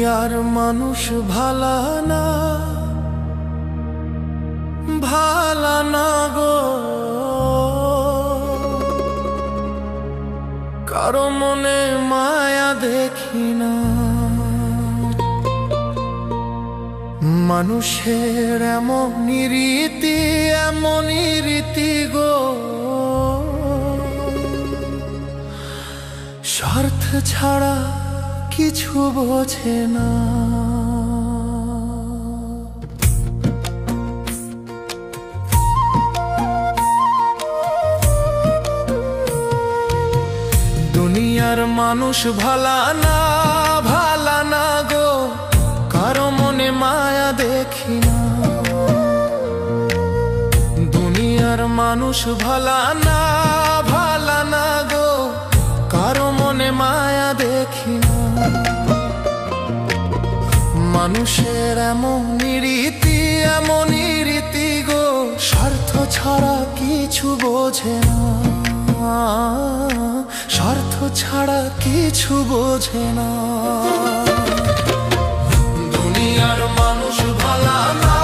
দুনিয়ার মানুষ ভালা না, ভালা না গো। কারো মনে মায়া দেখি না। মানুষের এমনই রীতি গো, স্বার্থ ছাড়া কিছু বোঝে না। দুনিয়ার মানুষ ভালা না, ভালা না গো। কারো মনে মায়া দেখি না। দুনিয়ার মানুষ ভালা না, ভালা না গো। কারো মনে মায়া দেখি না। মানুষের এমনই রীতি গো, স্বার্থ ছাড়া কিছু বোঝে না। স্বার্থ ছাড়া কিছু বোঝে না। দুনিয়ার মানুষ ভালা না,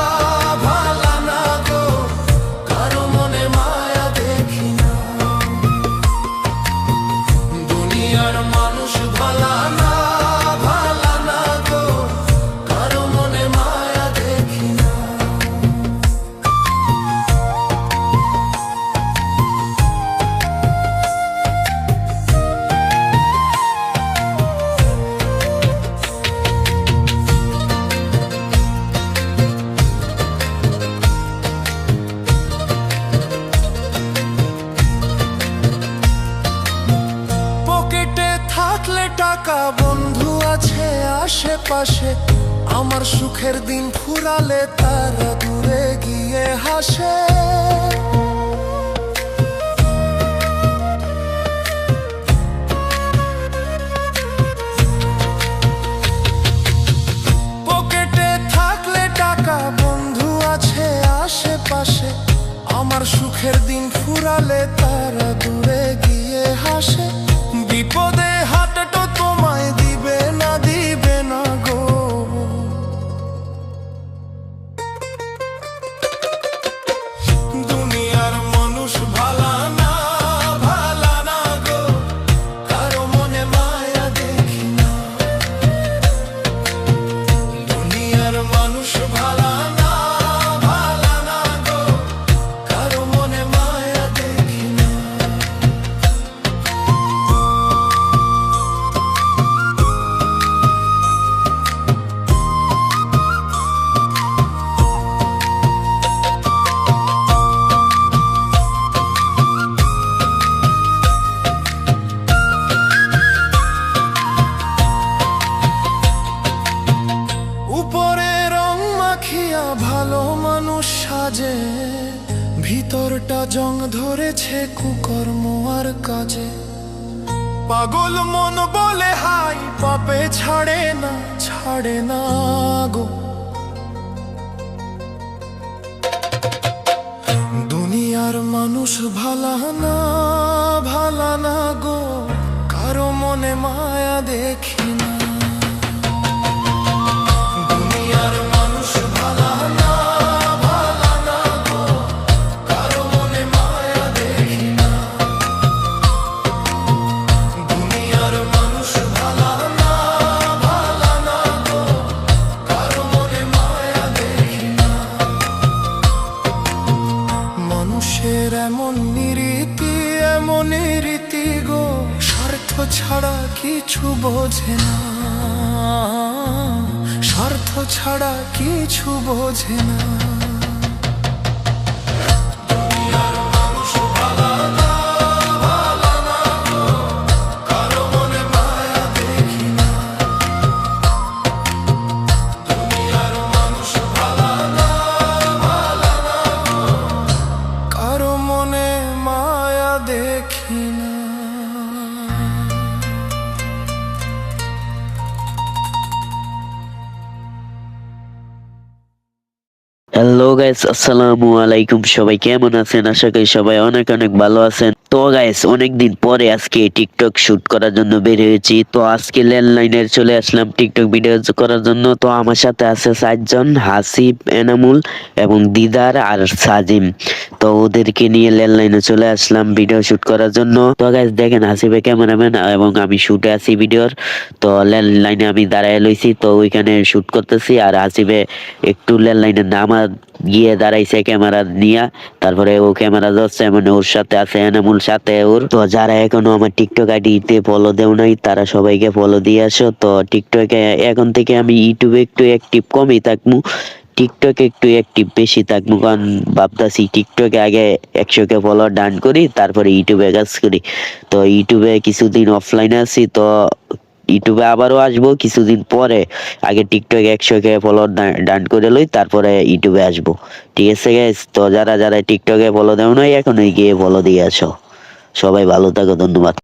ভালা না গো। কারো মনে মায়া দেখি না। দুনিয়ার মানুষ ভালা না, ভালা না গো। কারো মনে মায়া দেখি না। থাকলে টাকা, বন্ধু আছে আশেপাশে। আমার সুখের দিন ফুরালে তারা দূরে গিয়ে হাসে। পকেটে থাকলে টাকা, বন্ধু আছে আশেপাশে। আমার সুখের দিন ফুরালে তারা দূরে গিয়ে হাসে। বিপদে হাতটা তোমায় দিবে না গো। দুনিয়ার মানুষ ভালা না, ভালা না গো। কারো মনে মায়া দেখি না। দুনিয়ার মানুষ ভালা না, ভালা না গো। কারো মনে মায়া দেখি না। উপরে রং মাখিয়া ভালো মানুষ সাজে, ভিতরটা জং ধরেছে কুকর্ম আর কাজে। পাগল মন বলে হাই, পাপে ছাড়ে না গো। দুনিয়ার মানুষ ভালা না, ভালা না গো। কারো মনে মায়া দেখি না। দুনিয়ার মানুষ ভালা না, ভালা না গো। কারো মনে মায়া দেখি না। দুনিয়ার মানুষ ভালা না, ভালা না গো। কারো মনে মায়া দেখি না। মানুষের এমনই রীতি গো, স্বার্থ ছাড়া কিছু বোঝে না। স্বার্থ ছাড়া কিছু বোঝে না। দুনিয়ার মানুষ ভালা না, ভালা না গো। কারো মনে মায়া দেখি না। দুনিয়ার মানুষ ভালা না, ভালা না গো। কারো মনে মায়া দেখি না। হ্যালো গাইস, আসসালামু আলাইকুম। সবাই কেমন আছেন? আশা করি সবাই অনেক অনেক ভালো আছেন। তো তো গাইস অনেকদিন পরে আজকে টিকটক শুট করার জন্য বের হয়েছি। তো আজকে ল্যান্ডলাইনে চলে আসলাম টিকটক ভিডিও করার জন্য। তো আমার সাথে আছে 4 জন, হাসিব, এনামুল এবং দিদার আর সাজিম। তো ওদেরকে নিয়ে ল্যান্ডলাইনে চলে আসলাম ভিডিও শুট করার জন্য। তো গাইস দেখেন, হাসিবে ক্যামেরাম্যান এবং আমি শুটে আছি ভিডিওর। তো ল্যান্ডলাইনে আমি দাঁড়ায় লইছি, তো ওইখানে শুট করতেছি। আর হাসিবে একটু ল্যান্ডলাইনে নামা গিয়ে দাঁড়াইছে ক্যামেরা নিয়ে। তারপরে ও ক্যামেরা ধরছে, মানে ওর সাথে আছে এনামুল, সাথে ওর। তো যারা এখনো আমার টিকটক আইডিতে ফলো দেও নাই তারা সবাইকে ফলো দিয়ে আসো। তো টিকটকে এখন থেকে আমি ইউটিউবে একটু অ্যাক্টিভ কমই থাকবো, টিকটকে একটু অ্যাক্টিভ বেশি থাকবো। কারণ ভাবতাছি টিকটকে আগে 100K ফলোয়ার ডান করি, তারপরে ইউটিউবে কাজ করি। তো ইউটিউবে কিছুদিন অফলাইনে আছি, তো ইউটিউবে আবারও আসবো কিছুদিন পরে। আগে টিকটকে 100K ফলোয়ার ডান করে লই, তারপরে ইউটিউবে আসবো। ঠিক আছে গাইস, তো যারা যারা টিকটকে ফলো দেও নাই এখনই গিয়ে ফলো দিয়ে আসো। সবাই ভালো থাকো, ধন্যবাদ।